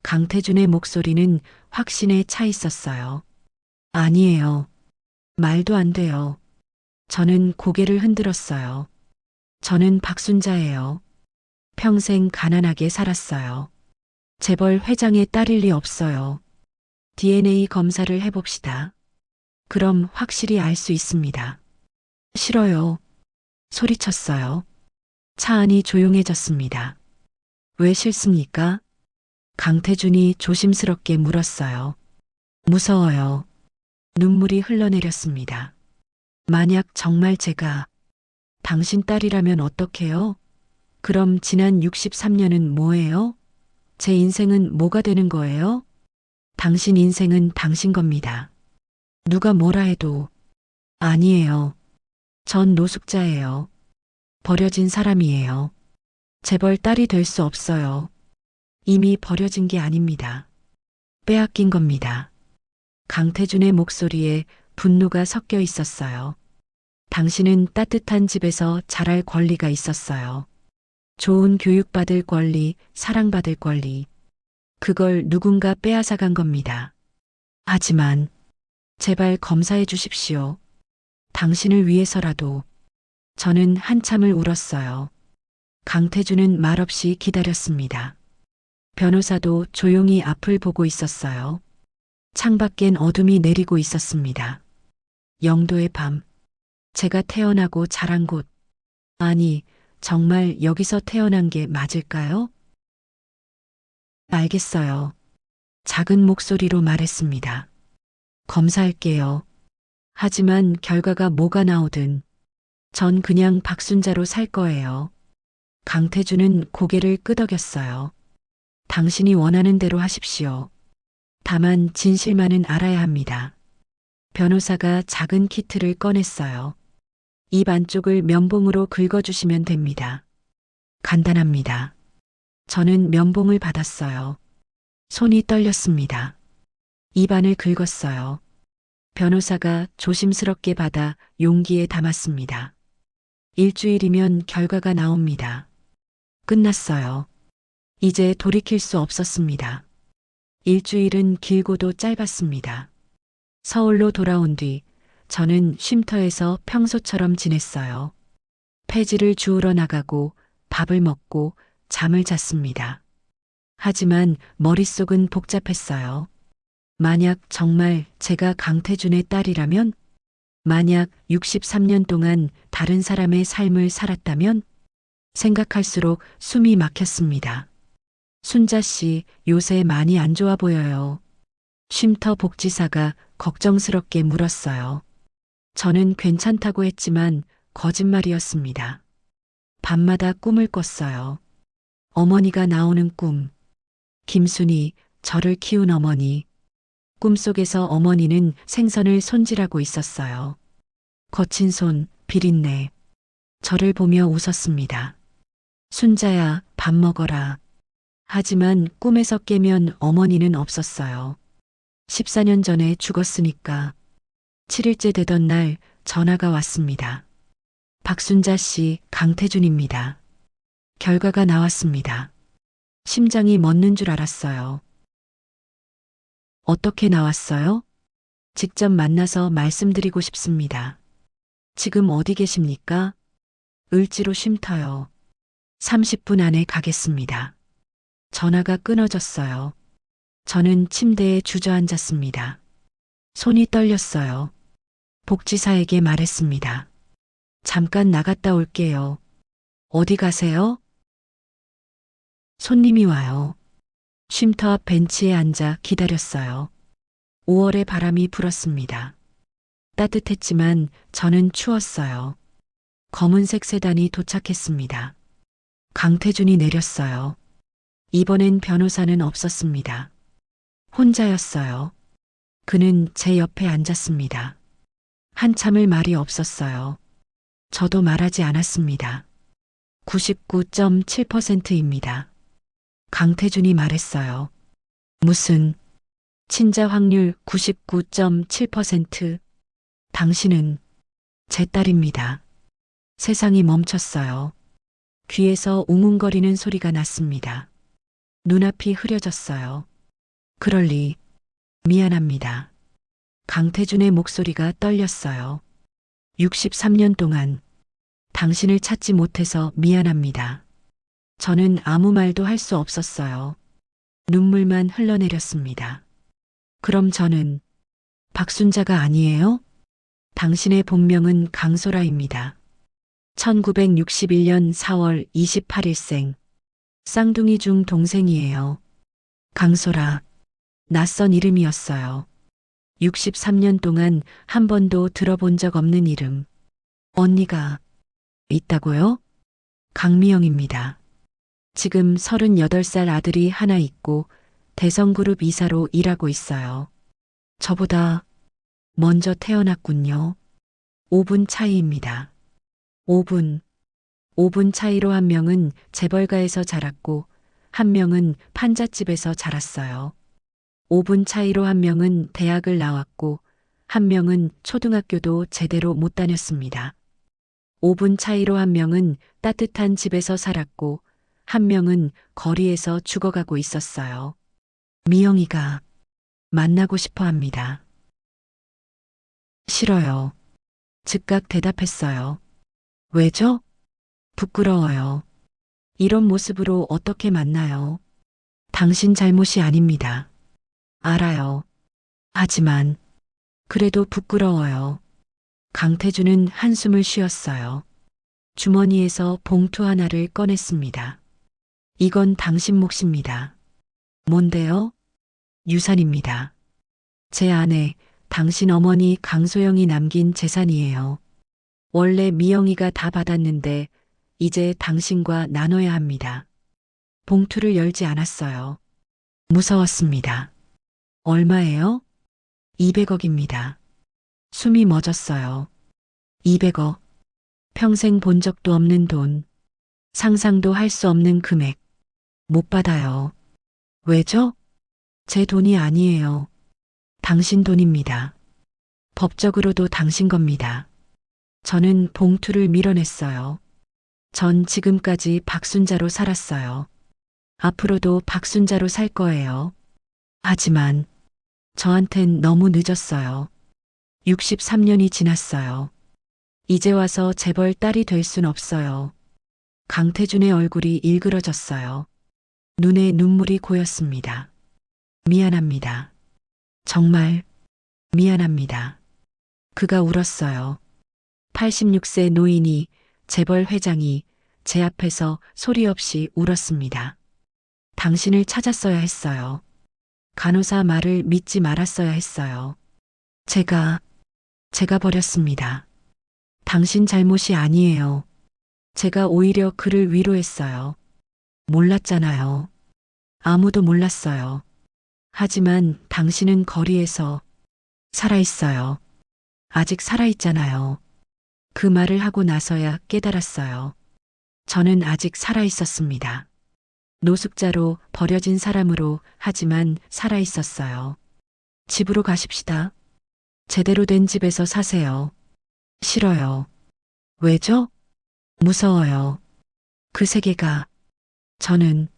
강태준의 목소리는 확신에 차 있었어요. 아니에요. 말도 안 돼요. 저는 고개를 흔들었어요. 저는 박순자예요. 평생 가난하게 살았어요. 재벌 회장의 딸일 리 없어요. DNA 검사를 해봅시다. 그럼 확실히 알 수 있습니다. 싫어요. 소리쳤어요. 차 안이 조용해졌습니다. 왜 싫습니까? 강태준이 조심스럽게 물었어요. 무서워요. 눈물이 흘러내렸습니다. 만약 정말 제가 당신 딸이라면 어떡해요? 그럼 지난 63년은 뭐예요? 제 인생은 뭐가 되는 거예요? 당신 인생은 당신 겁니다. 누가 뭐라 해도 아니에요. 전 노숙자예요. 버려진 사람이에요. 재벌 딸이 될 수 없어요. 이미 버려진 게 아닙니다. 빼앗긴 겁니다. 강태준의 목소리에 분노가 섞여 있었어요. 당신은 따뜻한 집에서 자랄 권리가 있었어요. 좋은 교육받을 권리, 사랑받을 권리. 그걸 누군가 빼앗아 간 겁니다. 하지만 제발 검사해 주십시오. 당신을 위해서라도. 저는 한참을 울었어요. 강태준은 말없이 기다렸습니다. 변호사도 조용히 앞을 보고 있었어요. 창밖엔 어둠이 내리고 있었습니다. 영도의 밤. 제가 태어나고 자란 곳. 아니, 정말 여기서 태어난 게 맞을까요? 알겠어요. 작은 목소리로 말했습니다. 검사할게요. 하지만 결과가 뭐가 나오든 전 그냥 박순자로 살 거예요. 강태준은 고개를 끄덕였어요. 당신이 원하는 대로 하십시오. 다만 진실만은 알아야 합니다. 변호사가 작은 키트를 꺼냈어요. 입 안쪽을 면봉으로 긁어주시면 됩니다. 간단합니다. 저는 면봉을 받았어요. 손이 떨렸습니다. 입안을 긁었어요. 변호사가 조심스럽게 받아 용기에 담았습니다. 일주일이면 결과가 나옵니다. 끝났어요. 이제 돌이킬 수 없었습니다. 일주일은 길고도 짧았습니다. 서울로 돌아온 뒤 저는 쉼터에서 평소처럼 지냈어요. 폐지를 주우러 나가고 밥을 먹고 잠을 잤습니다. 하지만 머릿속은 복잡했어요. 만약 정말 제가 강태준의 딸이라면, 만약 63년 동안 다른 사람의 삶을 살았다면, 생각할수록 숨이 막혔습니다. 순자 씨, 요새 많이 안 좋아 보여요. 쉼터 복지사가 걱정스럽게 물었어요. 저는 괜찮다고 했지만 거짓말이었습니다. 밤마다 꿈을 꿨어요. 어머니가 나오는 꿈. 김순이, 저를 키운 어머니. 꿈속에서 어머니는 생선을 손질하고 있었어요. 거친 손, 비린내. 저를 보며 웃었습니다. 순자야, 밥 먹어라. 하지만 꿈에서 깨면 어머니는 없었어요. 14년 전에 죽었으니까. 7일째 되던 날 전화가 왔습니다. 박순자 씨, 강태준입니다. 결과가 나왔습니다. 심장이 멎는 줄 알았어요. 어떻게 나왔어요? 직접 만나서 말씀드리고 싶습니다. 지금 어디 계십니까? 을지로 쉼터요. 30분 안에 가겠습니다. 전화가 끊어졌어요. 저는 침대에 주저앉았습니다. 손이 떨렸어요. 복지사에게 말했습니다. 잠깐 나갔다 올게요. 어디 가세요? 손님이 와요. 쉼터 앞 벤치에 앉아 기다렸어요. 5월의 바람이 불었습니다. 따뜻했지만 저는 추웠어요. 검은색 세단이 도착했습니다. 강태준이 내렸어요. 이번엔 변호사는 없었습니다. 혼자였어요. 그는 제 옆에 앉았습니다. 한참을 말이 없었어요. 저도 말하지 않았습니다. 99.7%입니다. 강태준이 말했어요. 무슨 친자 확률 99.7%. 당신은 제 딸입니다. 세상이 멈췄어요. 귀에서 웅웅거리는 소리가 났습니다. 눈앞이 흐려졌어요. 그럴 리, 미안합니다. 강태준의 목소리가 떨렸어요. 63년 동안 당신을 찾지 못해서 미안합니다. 저는 아무 말도 할 수 없었어요. 눈물만 흘러내렸습니다. 그럼 저는 박순자가 아니에요? 당신의 본명은 강소라입니다. 1961년 4월 28일생. 쌍둥이 중 동생이에요. 강소라. 낯선 이름이었어요. 63년 동안 한 번도 들어본 적 없는 이름. 언니가 있다고요? 강미영입니다. 지금 38살 아들이 하나 있고 대성그룹 이사로 일하고 있어요. 저보다 먼저 태어났군요. 5분 차이입니다. 5분. 5분 차이로 한 명은 재벌가에서 자랐고 한 명은 판잣집에서 자랐어요. 5분 차이로 한 명은 대학을 나왔고 한 명은 초등학교도 제대로 못 다녔습니다. 5분 차이로 한 명은 따뜻한 집에서 살았고 한 명은 거리에서 죽어가고 있었어요. 미영이가 만나고 싶어 합니다. 싫어요. 즉각 대답했어요. 왜죠? 부끄러워요. 이런 모습으로 어떻게 만나요? 당신 잘못이 아닙니다. 알아요. 하지만 그래도 부끄러워요. 강태준은 한숨을 쉬었어요. 주머니에서 봉투 하나를 꺼냈습니다. 이건 당신 몫입니다. 뭔데요? 유산입니다. 제 아내, 당신 어머니 강소영이 남긴 재산이에요. 원래 미영이가 다 받았는데 이제 당신과 나눠야 합니다. 봉투를 열지 않았어요. 무서웠습니다. 얼마예요? 200억입니다. 숨이 멎었어요. 200억. 평생 본 적도 없는 돈. 상상도 할 수 없는 금액. 못 받아요. 왜죠? 제 돈이 아니에요. 당신 돈입니다. 법적으로도 당신 겁니다. 저는 봉투를 밀어냈어요. 전 지금까지 박순자로 살았어요. 앞으로도 박순자로 살 거예요. 하지만 저한텐 너무 늦었어요. 63년이 지났어요. 이제 와서 재벌 딸이 될 순 없어요. 강태준의 얼굴이 일그러졌어요. 눈에 눈물이 고였습니다. 미안합니다. 정말 미안합니다. 그가 울었어요. 86세 노인이, 재벌 회장이 제 앞에서 소리 없이 울었습니다. 당신을 찾았어야 했어요. 간호사 말을 믿지 말았어야 했어요. 제가 버렸습니다. 당신 잘못이 아니에요. 제가 오히려 그를 위로했어요. 몰랐잖아요. 아무도 몰랐어요. 하지만 당신은 거리에서 살아있어요. 아직 살아있잖아요. 그 말을 하고 나서야 깨달았어요. 저는 아직 살아있었습니다. 노숙자로 버려진 사람으로 하지만 살아있었어요. 집으로 가십시다. 제대로 된 집에서 사세요. 싫어요. 왜죠? 무서워요. 그 세계가. 저는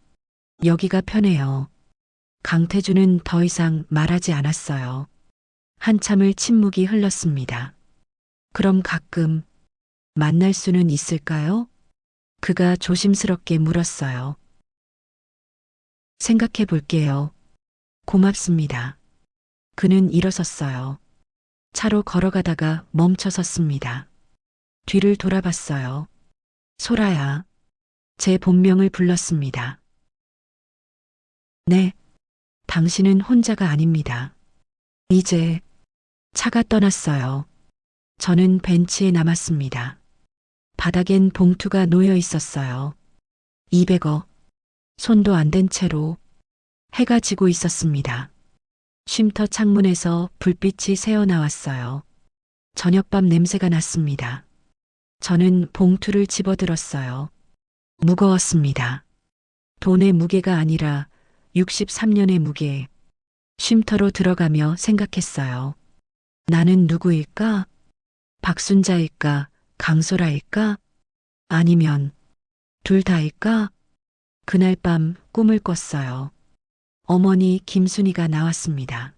여기가 편해요. 강태준은 더 이상 말하지 않았어요. 한참을 침묵이 흘렀습니다. 그럼 가끔 만날 수는 있을까요? 그가 조심스럽게 물었어요. 생각해 볼게요. 고맙습니다. 그는 일어섰어요. 차로 걸어가다가 멈춰섰습니다. 뒤를 돌아봤어요. 소라야. 제 본명을 불렀습니다. 네. 당신은 혼자가 아닙니다. 이제 차가 떠났어요. 저는 벤치에 남았습니다. 바닥엔 봉투가 놓여 있었어요. 200억. 손도 안 댄 채로. 해가 지고 있었습니다. 쉼터 창문에서 불빛이 새어나왔어요. 저녁밥 냄새가 났습니다. 저는 봉투를 집어들었어요. 무거웠습니다. 돈의 무게가 아니라 63년의 무게. 쉼터로 들어가며 생각했어요. 나는 누구일까? 박순자일까? 강소라일까? 아니면 둘 다일까? 그날 밤 꿈을 꿨어요. 어머니 김순이가 나왔습니다.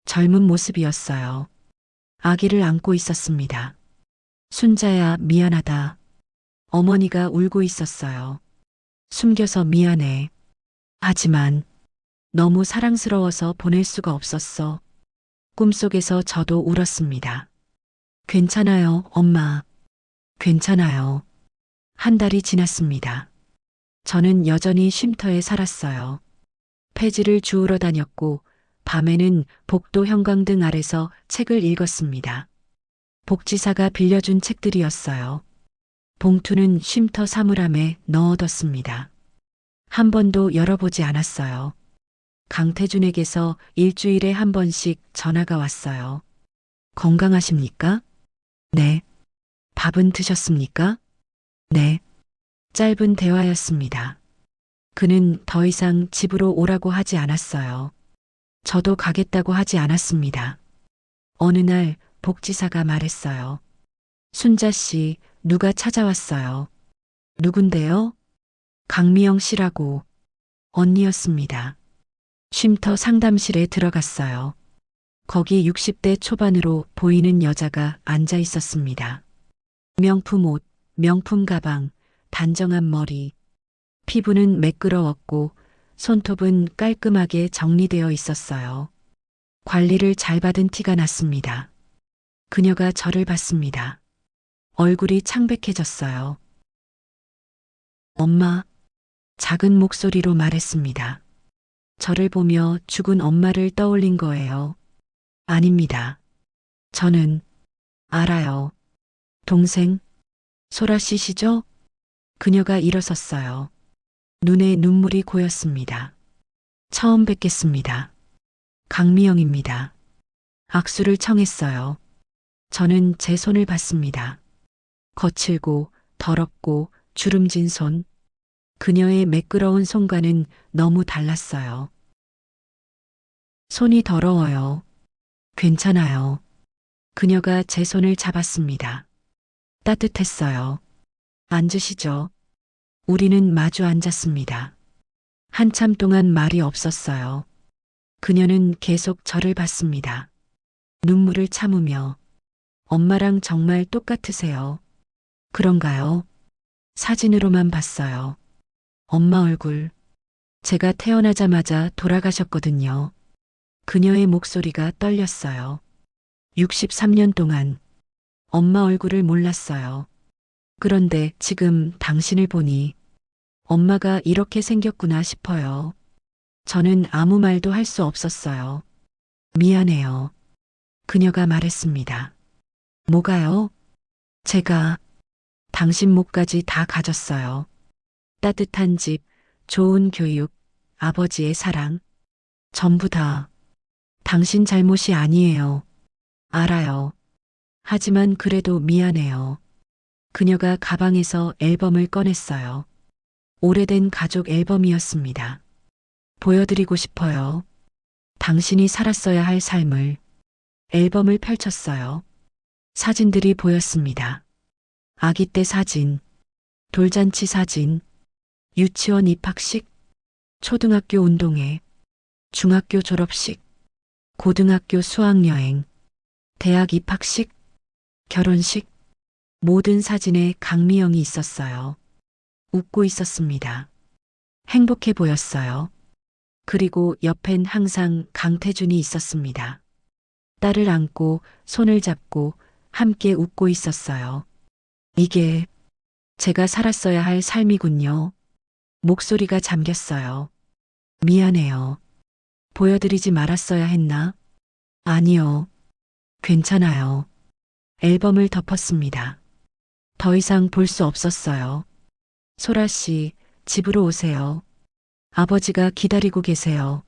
젊은 모습이었어요. 아기를 안고 있었습니다. 순자야, 미안하다. 어머니가 울고 있었어요. 숨겨서 미안해. 하지만 너무 사랑스러워서 보낼 수가 없었어. 꿈속에서 저도 울었습니다. 괜찮아요, 엄마. 괜찮아요. 한 달이 지났습니다. 저는 여전히 쉼터에 살았어요. 폐지를 주우러 다녔고, 밤에는 복도 형광등 아래서 책을 읽었습니다. 복지사가 빌려준 책들이었어요. 봉투는 쉼터 사물함에 넣어뒀습니다. 한 번도 열어보지 않았어요. 강태준에게서 일주일에 한 번씩 전화가 왔어요. 건강하십니까? 네. 밥은 드셨습니까? 네. 짧은 대화였습니다. 그는 더 이상 집으로 오라고 하지 않았어요. 저도 가겠다고 하지 않았습니다. 어느 날 복지사가 말했어요. 순자 씨, 누가 찾아왔어요. 누군데요? 강미영 씨라고. 언니였습니다. 쉼터 상담실에 들어갔어요. 거기 60대 초반으로 보이는 여자가 앉아 있었습니다. 명품 옷, 명품 가방, 단정한 머리. 피부는 매끄러웠고 손톱은 깔끔하게 정리되어 있었어요. 관리를 잘 받은 티가 났습니다. 그녀가 저를 봤습니다. 얼굴이 창백해졌어요. 엄마, 작은 목소리로 말했습니다. 저를 보며 죽은 엄마를 떠올린 거예요. 아닙니다. 저는 알아요. 동생, 소라 씨시죠? 그녀가 일어섰어요. 눈에 눈물이 고였습니다. 처음 뵙겠습니다. 강미영입니다. 악수를 청했어요. 저는 제 손을 봤습니다. 거칠고 더럽고 주름진 손. 그녀의 매끄러운 손과는 너무 달랐어요. 손이 더러워요. 괜찮아요. 그녀가 제 손을 잡았습니다. 따뜻했어요. 앉으시죠. 우리는 마주 앉았습니다. 한참 동안 말이 없었어요. 그녀는 계속 저를 봤습니다. 눈물을 참으며 엄마랑 정말 똑같으세요. 그런가요? 사진으로만 봤어요. 엄마 얼굴. 제가 태어나자마자 돌아가셨거든요. 그녀의 목소리가 떨렸어요. 63년 동안 엄마 얼굴을 몰랐어요. 그런데 지금 당신을 보니 엄마가 이렇게 생겼구나 싶어요. 저는 아무 말도 할 수 없었어요. 미안해요. 그녀가 말했습니다. 뭐가요? 제가 당신 몫까지 다 가졌어요. 따뜻한 집, 좋은 교육, 아버지의 사랑. 전부 다 당신 잘못이 아니에요. 알아요. 하지만 그래도 미안해요. 그녀가 가방에서 앨범을 꺼냈어요. 오래된 가족 앨범이었습니다. 보여드리고 싶어요. 당신이 살았어야 할 삶을. 앨범을 펼쳤어요. 사진들이 보였습니다. 아기 때 사진, 돌잔치 사진, 유치원 입학식, 초등학교 운동회, 중학교 졸업식, 고등학교 수학여행, 대학 입학식, 결혼식. 모든 사진에 강미영이 있었어요. 웃고 있었습니다. 행복해 보였어요. 그리고 옆엔 항상 강태준이 있었습니다. 딸을 안고 손을 잡고 함께 웃고 있었어요. 이게 제가 살았어야 할 삶이군요. 목소리가 잠겼어요. 미안해요. 보여드리지 말았어야 했나? 아니요. 괜찮아요. 앨범을 덮었습니다. 더 이상 볼 수 없었어요. 소라 씨, 집으로 오세요. 아버지가 기다리고 계세요.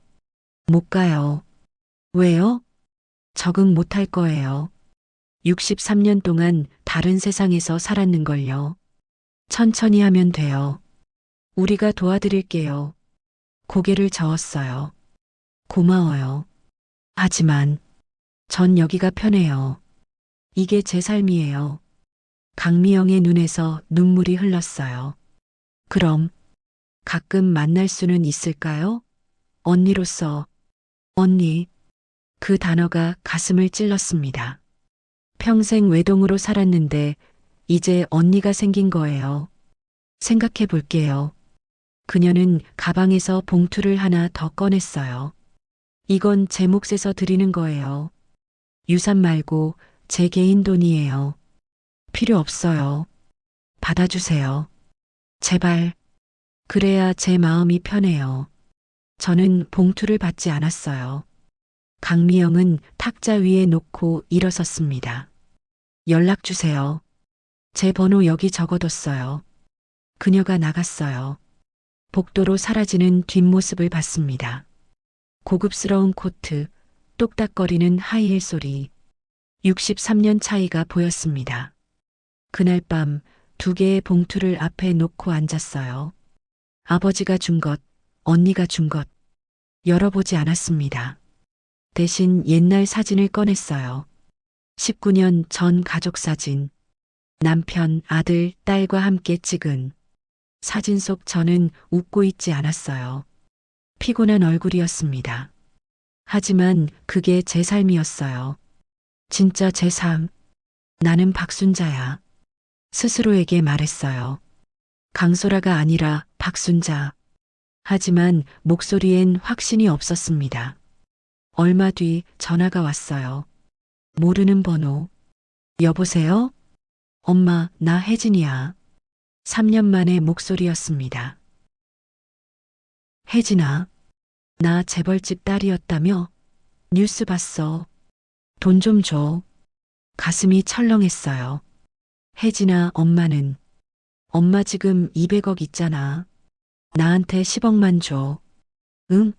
못 가요. 왜요? 적응 못 할 거예요. 63년 동안 다른 세상에서 살았는걸요. 천천히 하면 돼요. 우리가 도와드릴게요. 고개를 저었어요. 고마워요. 하지만 전 여기가 편해요. 이게 제 삶이에요. 강미영의 눈에서 눈물이 흘렀어요. 그럼 가끔 만날 수는 있을까요? 언니로서. 언니. 그 단어가 가슴을 찔렀습니다. 평생 외동으로 살았는데 이제 언니가 생긴 거예요. 생각해 볼게요. 그녀는 가방에서 봉투를 하나 더 꺼냈어요. 이건 제 몫에서 드리는 거예요. 유산 말고 제 개인 돈이에요. 필요 없어요. 받아주세요. 제발. 그래야 제 마음이 편해요. 저는 봉투를 받지 않았어요. 강미영은 탁자 위에 놓고 일어섰습니다. 연락 주세요. 제 번호 여기 적어뒀어요. 그녀가 나갔어요. 복도로 사라지는 뒷모습을 봤습니다. 고급스러운 코트, 똑딱거리는 하이힐 소리. 63년 차이가 보였습니다. 그날 밤 2개의 봉투를 앞에 놓고 앉았어요. 아버지가 준 것, 언니가 준 것. 열어보지 않았습니다. 대신 옛날 사진을 꺼냈어요. 19년 전 가족 사진. 남편, 아들, 딸과 함께 찍은. 사진 속 저는 웃고 있지 않았어요. 피곤한 얼굴이었습니다. 하지만 그게 제 삶이었어요. 진짜 제 삶. 나는 박순자야. 스스로에게 말했어요. 강소라가 아니라 박순자. 하지만 목소리엔 확신이 없었습니다. 얼마 뒤 전화가 왔어요. 모르는 번호. 여보세요? 엄마, 나 혜진이야. 3년 만의 목소리였습니다. 혜진아, 나 재벌집 딸이었다며? 뉴스 봤어. 돈 좀 줘. 가슴이 철렁했어요. 혜진아, 엄마는? 엄마 지금 200억 있잖아. 나한테 10억만 줘. 응?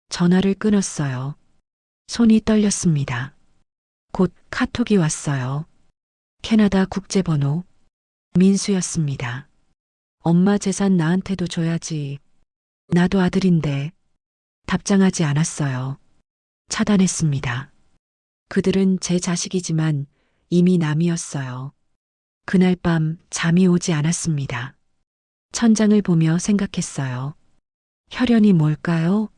전화를 끊었어요. 손이 떨렸습니다. 곧 카톡이 왔어요. 캐나다 국제번호. 민수였습니다. 엄마 재산 나한테도 줘야지. 나도 아들인데. 답장하지 않았어요. 차단했습니다. 그들은 제 자식이지만 이미 남이었어요. 그날 밤 잠이 오지 않았습니다. 천장을 보며 생각했어요. 혈연이 뭘까요?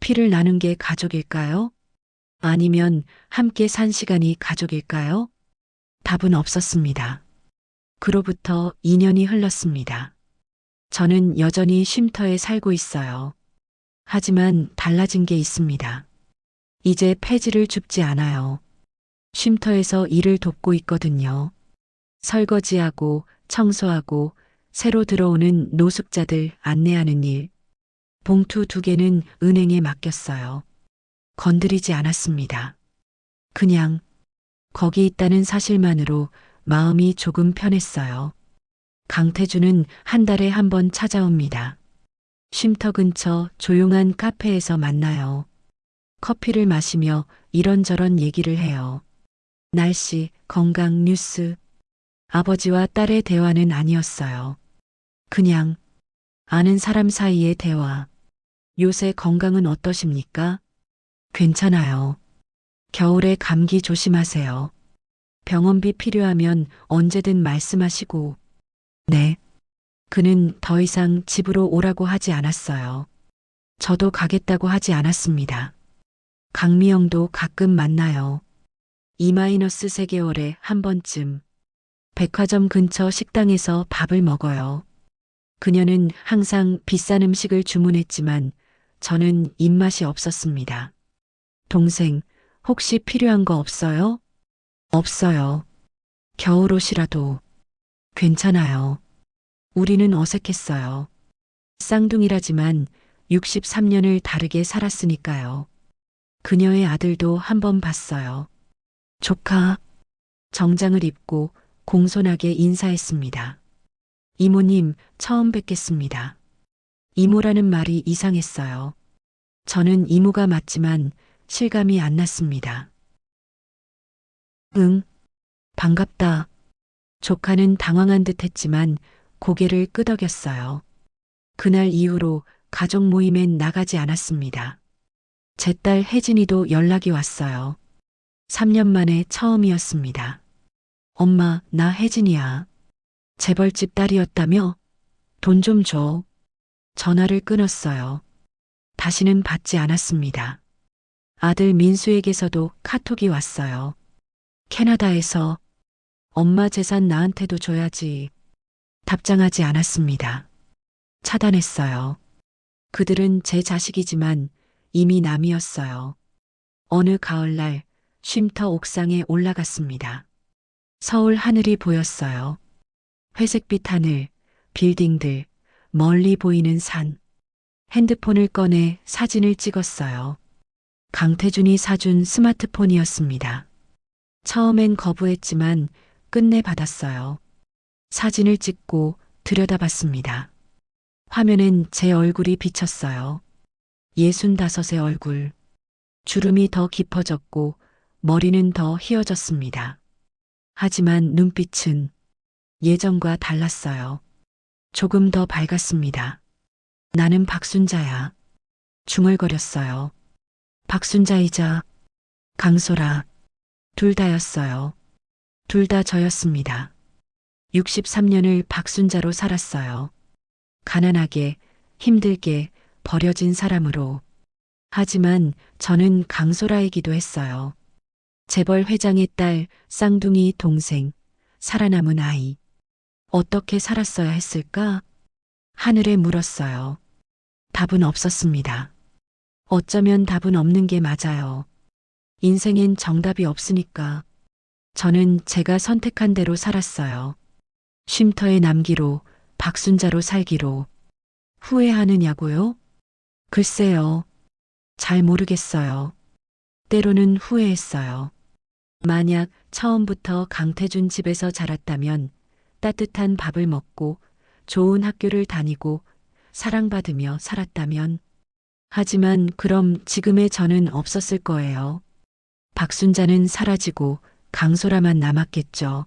피를 나눈 게 가족일까요? 아니면 함께 산 시간이 가족일까요? 답은 없었습니다. 그로부터 2년이 흘렀습니다. 저는 여전히 쉼터에 살고 있어요. 하지만 달라진 게 있습니다. 이제 폐지를 줍지 않아요. 쉼터에서 일을 돕고 있거든요. 설거지하고 청소하고 새로 들어오는 노숙자들 안내하는 일. 봉투 2개는 은행에 맡겼어요. 건드리지 않았습니다. 그냥 거기 있다는 사실만으로 마음이 조금 편했어요. 강태주는 한 달에 한 번 찾아옵니다. 쉼터 근처 조용한 카페에서 만나요. 커피를 마시며 이런저런 얘기를 해요. 날씨, 건강, 뉴스. 아버지와 딸의 대화는 아니었어요. 그냥 아는 사람 사이의 대화. 요새 건강은 어떠십니까? 괜찮아요. 겨울에 감기 조심하세요. 병원비 필요하면 언제든 말씀하시고. 네. 그는 더 이상 집으로 오라고 하지 않았어요. 저도 가겠다고 하지 않았습니다. 강미영도 가끔 만나요. 2-3개월에 한 번쯤. 백화점 근처 식당에서 밥을 먹어요. 그녀는 항상 비싼 음식을 주문했지만 저는 입맛이 없었습니다. 동생, 혹시 필요한 거 없어요? 없어요. 겨울옷이라도. 괜찮아요. 우리는 어색했어요. 쌍둥이라지만 63년을 다르게 살았으니까요. 그녀의 아들도 한 번 봤어요. 조카. 정장을 입고 공손하게 인사했습니다. 이모님, 처음 뵙겠습니다. 이모라는 말이 이상했어요. 저는 이모가 맞지만 실감이 안 났습니다. 응, 반갑다. 조카는 당황한 듯 했지만 고개를 끄덕였어요. 그날 이후로 가족 모임엔 나가지 않았습니다. 제 딸 혜진이도 연락이 왔어요. 3년 만에 처음이었습니다. 엄마, 나 혜진이야. 재벌집 딸이었다며? 돈 좀 줘. 전화를 끊었어요. 다시는 받지 않았습니다. 아들 민수에게서도 카톡이 왔어요. 캐나다에서. 엄마 재산 나한테도 줘야지. 답장하지 않았습니다. 차단했어요. 그들은 제 자식이지만 이미 남이었어요. 어느 가을날 쉼터 옥상에 올라갔습니다. 서울 하늘이 보였어요. 회색빛 하늘, 빌딩들, 멀리 보이는 산. 핸드폰을 꺼내 사진을 찍었어요. 강태준이 사준 스마트폰이었습니다. 처음엔 거부했지만 끝내 받았어요. 사진을 찍고 들여다봤습니다. 화면엔 제 얼굴이 비쳤어요. 65의 얼굴. 주름이 더 깊어졌고 머리는 더 휘어졌습니다. 하지만 눈빛은 예전과 달랐어요. 조금 더 밝았습니다. 나는 박순자야. 중얼거렸어요. 박순자이자 강소라. 둘 다였어요. 둘 다 저였습니다. 63년을 박순자로 살았어요. 가난하게, 힘들게, 버려진 사람으로. 하지만 저는 강소라이기도 했어요. 재벌 회장의 딸, 쌍둥이 동생, 살아남은 아이. 어떻게 살았어야 했을까? 하늘에 물었어요. 답은 없었습니다. 어쩌면 답은 없는 게 맞아요. 인생엔 정답이 없으니까. 저는 제가 선택한 대로 살았어요. 쉼터에 남기로, 박순자로 살기로. 후회하느냐고요? 글쎄요. 잘 모르겠어요. 때로는 후회했어요. 만약 처음부터 강태준 집에서 자랐다면 따뜻한 밥을 먹고 좋은 학교를 다니고 사랑받으며 살았다면. 하지만 그럼 지금의 저는 없었을 거예요. 박순자는 사라지고 강소라만 남았겠죠.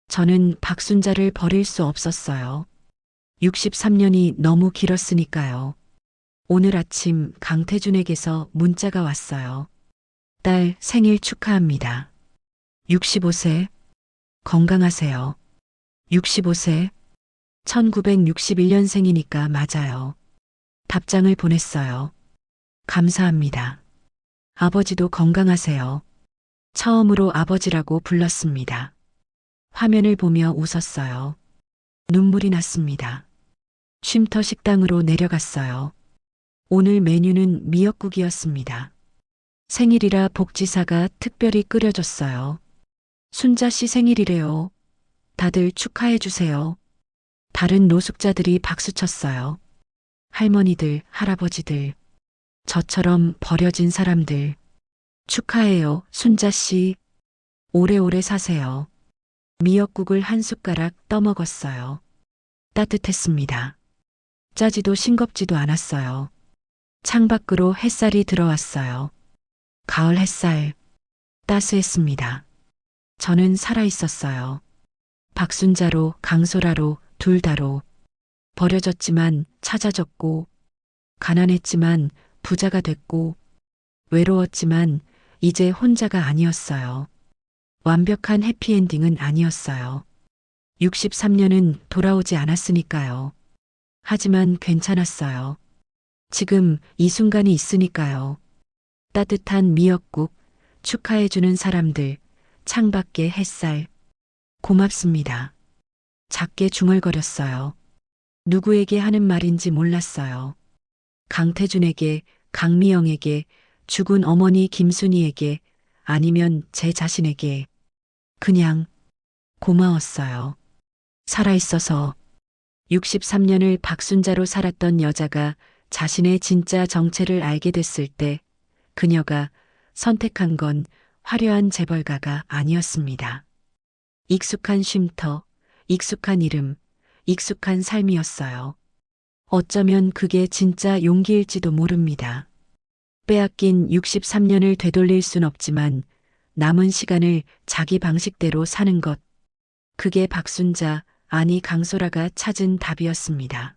저는 박순자를 버릴 수 없었어요. 63년이 너무 길었으니까요. 오늘 아침 강태준에게서 문자가 왔어요. 딸 생일 축하합니다. 65세. 건강하세요. 65세. 1961년생이니까 맞아요. 답장을 보냈어요. 감사합니다. 아버지도 건강하세요. 처음으로 아버지라고 불렀습니다. 화면을 보며 웃었어요. 눈물이 났습니다. 쉼터 식당으로 내려갔어요. 오늘 메뉴는 미역국이었습니다. 생일이라 복지사가 특별히 끓여줬어요. 순자 씨 생일이래요. 다들 축하해 주세요. 다른 노숙자들이 박수쳤어요. 할머니들, 할아버지들. 저처럼 버려진 사람들. 축하해요, 순자 씨. 오래오래 사세요. 미역국을 한 숟가락 떠먹었어요. 따뜻했습니다. 짜지도 싱겁지도 않았어요. 창밖으로 햇살이 들어왔어요. 가을 햇살. 따스했습니다. 저는 살아있었어요. 박순자로, 강소라로, 둘 다로. 버려졌지만 찾아졌고, 가난했지만 부자가 됐고, 외로웠지만 이제 혼자가 아니었어요. 완벽한 해피엔딩은 아니었어요. 63년은 돌아오지 않았으니까요. 하지만 괜찮았어요. 지금 이 순간이 있으니까요. 따뜻한 미역국, 축하해주는 사람들, 창밖의 햇살. 고맙습니다. 작게 중얼거렸어요. 누구에게 하는 말인지 몰랐어요. 강태준에게, 강미영에게, 죽은 어머니 김순희에게, 아니면 제 자신에게. 그냥 고마웠어요. 살아있어서. 63년을 박순자로 살았던 여자가 자신의 진짜 정체를 알게 됐을 때 그녀가 선택한 건 화려한 재벌가가 아니었습니다. 익숙한 쉼터, 익숙한 이름, 익숙한 삶이었어요. 어쩌면 그게 진짜 용기일지도 모릅니다. 빼앗긴 63년을 되돌릴 순 없지만 남은 시간을 자기 방식대로 사는 것. 그게 박순자, 아니 강소라가 찾은 답이었습니다.